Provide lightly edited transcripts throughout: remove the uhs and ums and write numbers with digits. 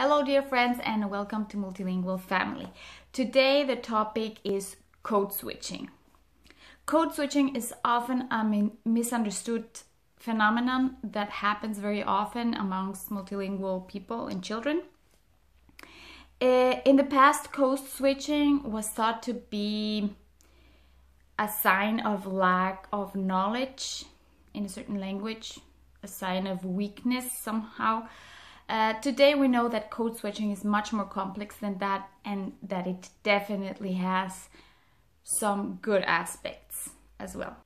Hello dear friends and welcome to Multilingual family. Today the topic is code switching. Code switching is often a misunderstood phenomenon that happens very often amongst multilingual people and children. In the past, code switching was thought to be a sign of lack of knowledge in a certain language, a sign of weakness somehow. Today we know that code switching is much more complex than that, and that it definitely has some good aspects as well.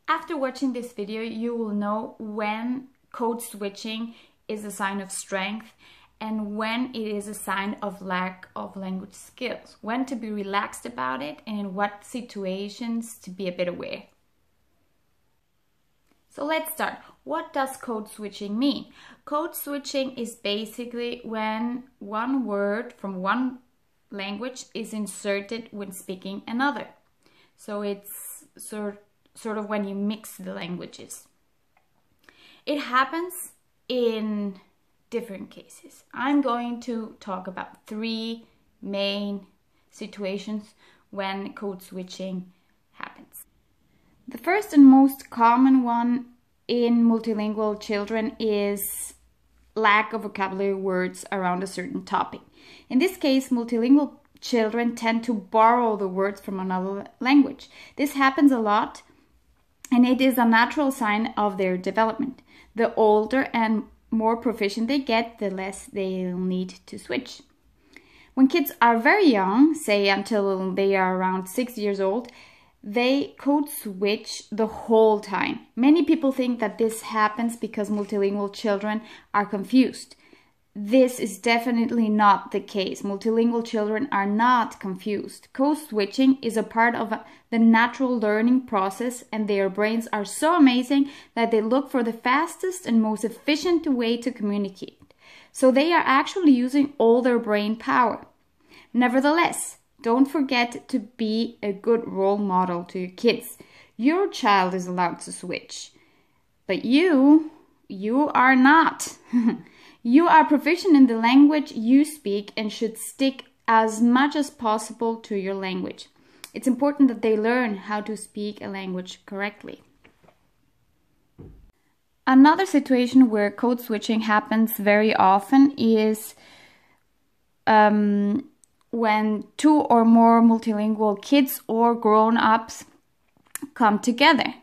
After watching this video, you will know when code switching is a sign of strength and when it is a sign of lack of language skills, when to be relaxed about it and in what situations to be a bit aware. So let's start. What does code switching mean? Code switching is basically when one word from one language is inserted when speaking another. So it's sort of when you mix the languages. It happens in different cases. I'm going to talk about three main situations when code switching happens. The first and most common one in multilingual children is lack of vocabulary words around a certain topic. In this case, multilingual children tend to borrow the words from another language. This happens a lot, and it is a natural sign of their development. The older and more proficient they get, the less they'll need to switch. When kids are very young, say until they are around 6 years old, they code switch the whole time. Many people think that this happens because multilingual children are confused. This is definitely not the case. Multilingual children are not confused. Code switching is a part of the natural learning process, and their brains are so amazing that they look for the fastest and most efficient way to communicate. So they are actually using all their brain power. Nevertheless, don't forget to be a good role model to your kids. Your child is allowed to switch, but you are not. You are proficient in the language you speak and should stick as much as possible to your language. It's important that they learn how to speak a language correctly. Another situation where code switching happens very often is when two or more multilingual kids or grown-ups come together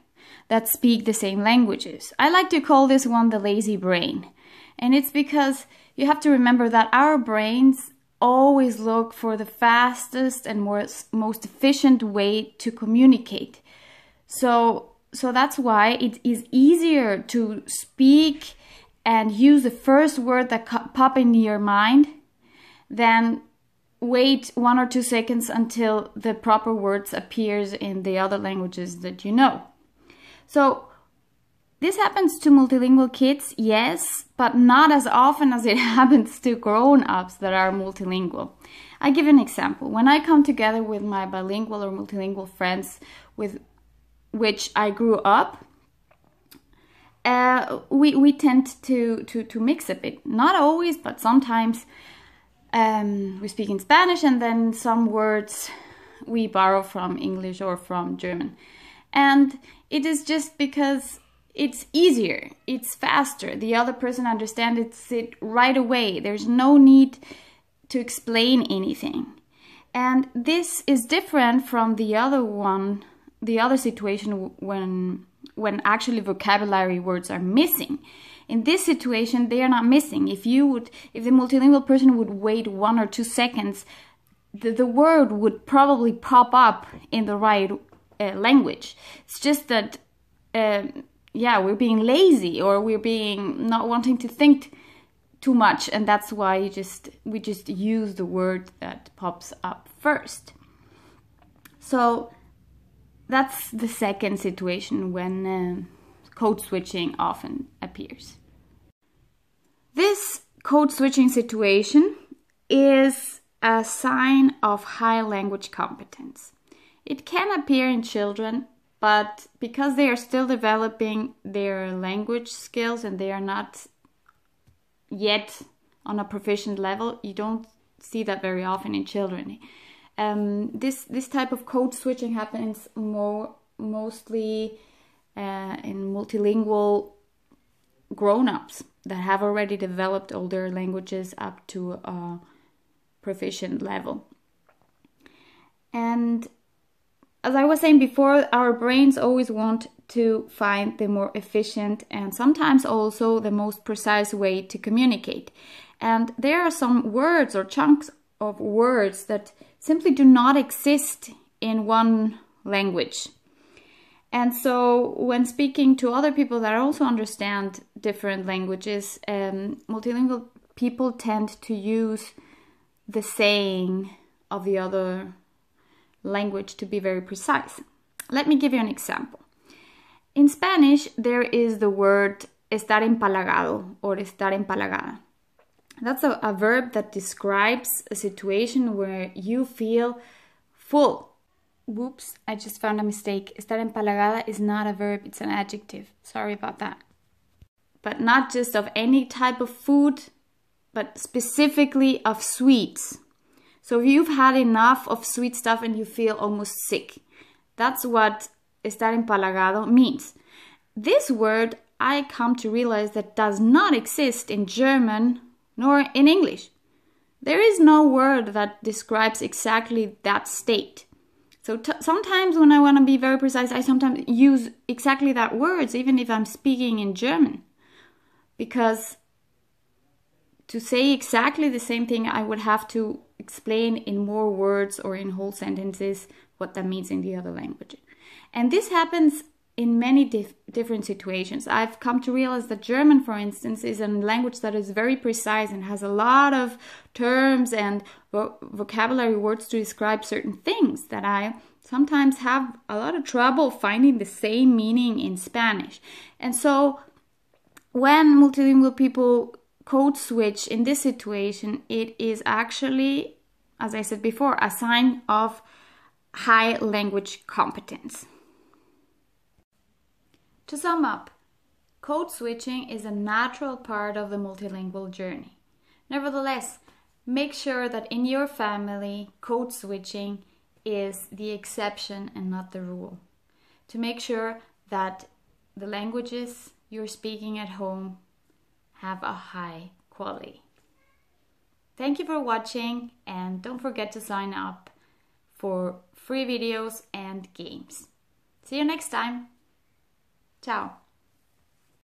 that speak the same languages. I like to call this one the lazy brain. And it's because you have to remember that our brains always look for the fastest and most efficient way to communicate. So that's why it is easier to speak and use the first word that pop into your mind than wait 1 or 2 seconds until the proper words appears in the other languages that you know. So this happens to multilingual kids, yes, but not as often as it happens to grown-ups that are multilingual. I give an example. When I come together with my bilingual or multilingual friends with which I grew up, we tend to mix a bit. Not always, but sometimes. We speak in Spanish, and then some words we borrow from English or from German. And it is just because it's easier, it's faster. The other person understands it right away. There's no need to explain anything. And this is different from the other situation when actually vocabulary words are missing. In this situation, they are not missing. If the multilingual person would wait 1 or 2 seconds, the word would probably pop up in the right language. It's just that, we're being lazy, or we're being not wanting to think too much, and that's why we just use the word that pops up first. So that's the second situation when code switching often appears. This code switching situation is a sign of high language competence. It can appear in children, but because they are still developing their language skills and they are not yet on a proficient level. You don't see that very often in children. This type of code switching happens mostly in multilingual grown-ups that have already developed all their languages up to a proficient level. And as I was saying before, our brains always want to find the more efficient and sometimes also the most precise way to communicate. And there are some words or chunks of words that simply do not exist in one language. And so when speaking to other people that also understand different languages, multilingual people tend to use the saying of the other language to be very precise. Let me give you an example. In Spanish, there is the word estar empalagado or estar empalagada. That's a verb that describes a situation where you feel full. Whoops, I just found a mistake. Estar empalagada is not a verb, it's an adjective. Sorry about that. But not just of any type of food, but specifically of sweets. So if you've had enough of sweet stuff and you feel almost sick, that's what estar empalagado means. This word, I come to realize that does not exist in German nor in English. There is no word that describes exactly that state. So sometimes when I want to be very precise, I sometimes use exactly that words, even if I'm speaking in German. Because to say exactly the same thing, I would have to explain in more words or in whole sentences what that means in the other language. And this happens in many different situations. I've come to realize that German, for instance, is a language that is very precise and has a lot of terms and vocabulary words to describe certain things that I sometimes have a lot of trouble finding the same meaning in Spanish. And so when multilingual people code switch in this situation, it is actually, as I said before, a sign of high language competence. To sum up, code switching is a natural part of the multilingual journey. Nevertheless, make sure that in your family, code switching is the exception and not the rule. To make sure that the languages you're speaking at home have a high quality. Thank you for watching, and don't forget to sign up for free videos and games. See you next time. Ciao.